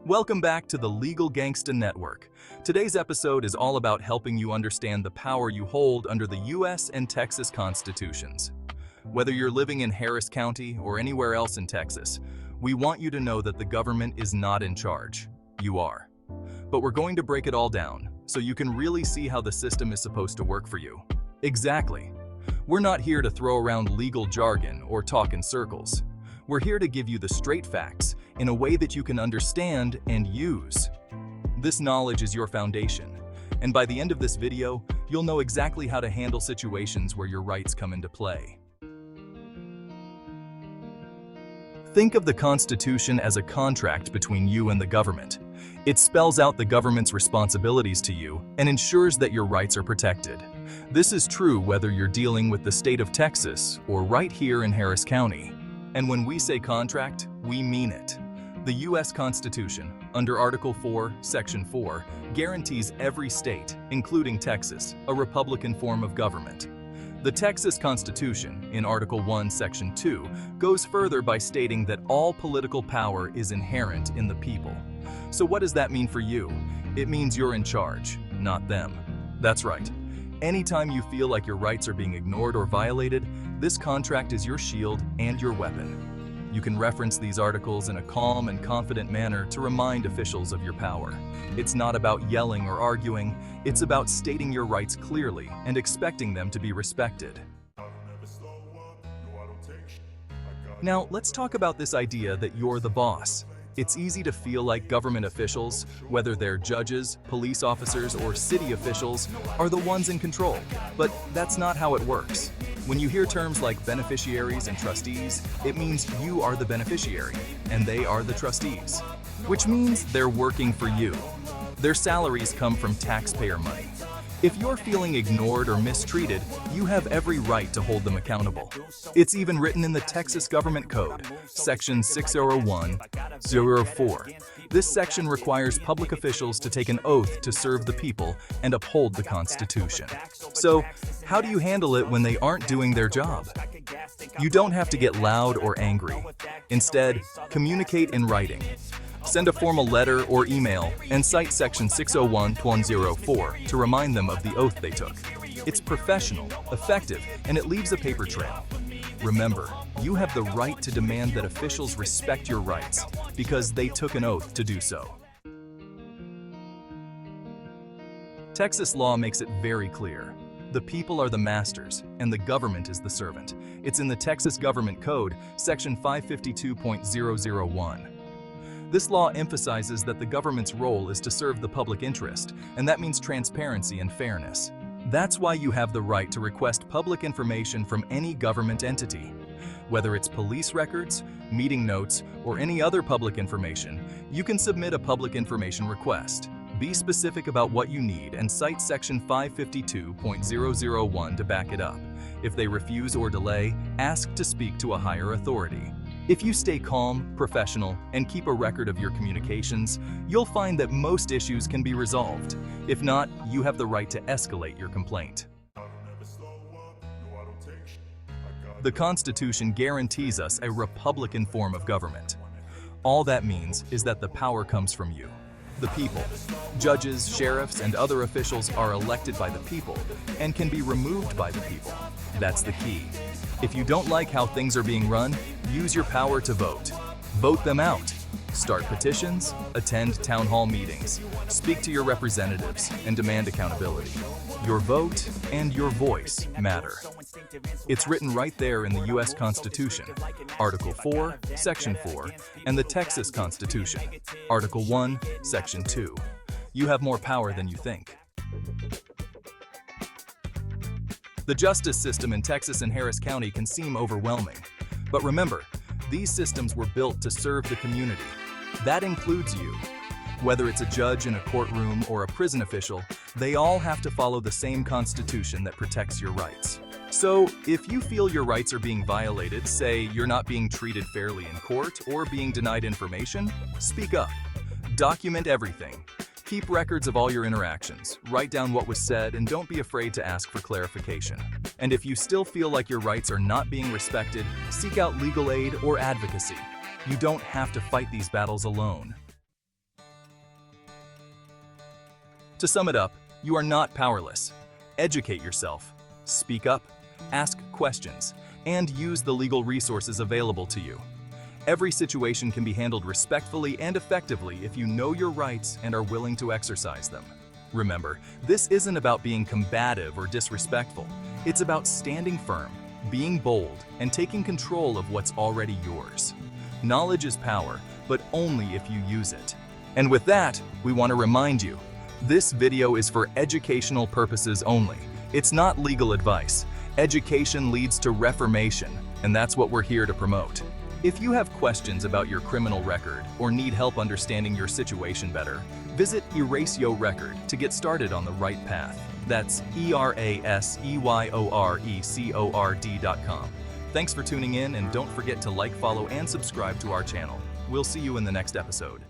Welcome back to the Legal Gangsta Network. Today's episode is all about helping you understand the power you hold under the U.S. and Texas constitutions. Whether you're living in Harris County or anywhere else in Texas, we want you to know that the government is not in charge. You are. But we're going to break it all down so you can really see how the system is supposed to work for you. Exactly. We're not here to throw around legal jargon or talk in circles. We're here to give you the straight facts in a way that you can understand and use. This knowledge is your foundation, and by the end of this video, you'll know exactly how to handle situations where your rights come into play. Think of the Constitution as a contract between you and the government. It spells out the government's responsibilities to you and ensures that your rights are protected. This is true whether you're dealing with the state of Texas or right here in Harris County. And when we say contract, we mean it. The U.S. Constitution, under Article 4, Section 4, guarantees every state, including Texas, a Republican form of government. The Texas Constitution, in Article 1, Section 2, goes further by stating that all political power is inherent in the people. So what does that mean for you? It means you're in charge, not them. That's right. Anytime you feel like your rights are being ignored or violated, this contract is your shield and your weapon. You can reference these articles in a calm and confident manner to remind officials of your power. It's not about yelling or arguing, it's about stating your rights clearly and expecting them to be respected. Now, let's talk about this idea that you're the boss. It's easy to feel like government officials, whether they're judges, police officers, or city officials, are the ones in control. But that's not how it works. When you hear terms like beneficiaries and trustees, it means you are the beneficiary, and they are the trustees, which means they're working for you. Their salaries come from taxpayer money. If you're feeling ignored or mistreated, you have every right to hold them accountable. It's even written in the Texas Government Code, Section 601-04. This section requires public officials to take an oath to serve the people and uphold the Constitution. So, how do you handle it when they aren't doing their job? You don't have to get loud or angry. Instead, communicate in writing. Send a formal letter or email and cite Section 601-04 to remind them of the oath they took. It's professional, effective, and it leaves a paper trail. Remember, you have the right to demand that officials respect your rights because they took an oath to do so. Texas law makes it very clear. The people are the masters, and the government is the servant. It's in the Texas Government Code, Section 552.001. This law emphasizes that the government's role is to serve the public interest, and that means transparency and fairness. That's why you have the right to request public information from any government entity. Whether it's police records, meeting notes, or any other public information, you can submit a public information request. Be specific about what you need and cite Section 552.001 to back it up. If they refuse or delay, ask to speak to a higher authority. If you stay calm, professional, and keep a record of your communications, you'll find that most issues can be resolved. If not, you have the right to escalate your complaint. The Constitution guarantees us a Republican form of government. All that means is that the power comes from you, the people. Judges, sheriffs, and other officials are elected by the people and can be removed by the people. That's the key. If you don't like how things are being run, use your power to vote. Vote them out. Start petitions, attend town hall meetings, speak to your representatives, and demand accountability. Your vote and your voice matter. It's written right there in the U.S. Constitution, Article 4, Section 4, and the Texas Constitution, Article 1, Section 2. You have more power than you think. The justice system in Texas and Harris County can seem overwhelming. But remember, these systems were built to serve the community. That includes you. Whether it's a judge in a courtroom or a prison official, they all have to follow the same constitution that protects your rights. So, if you feel your rights are being violated, say you're not being treated fairly in court or being denied information, speak up. Document everything. Keep records of all your interactions, write down what was said, and don't be afraid to ask for clarification. And if you still feel like your rights are not being respected, seek out legal aid or advocacy. You don't have to fight these battles alone. To sum it up, you are not powerless. Educate yourself, speak up, ask questions, and use the legal resources available to you. Every situation can be handled respectfully and effectively if you know your rights and are willing to exercise them. Remember, this isn't about being combative or disrespectful. It's about standing firm, being bold, and taking control of what's already yours. Knowledge is power, but only if you use it. And with that, we want to remind you, this video is for educational purposes only. It's not legal advice. Education leads to reformation, and that's what we're here to promote. If you have questions about your criminal record or need help understanding your situation better, visit Eraseo Record to get started on the right path. That's ERASEYORECORD.com. Thanks for tuning in, and don't forget to like, follow, and subscribe to our channel. We'll see you in the next episode.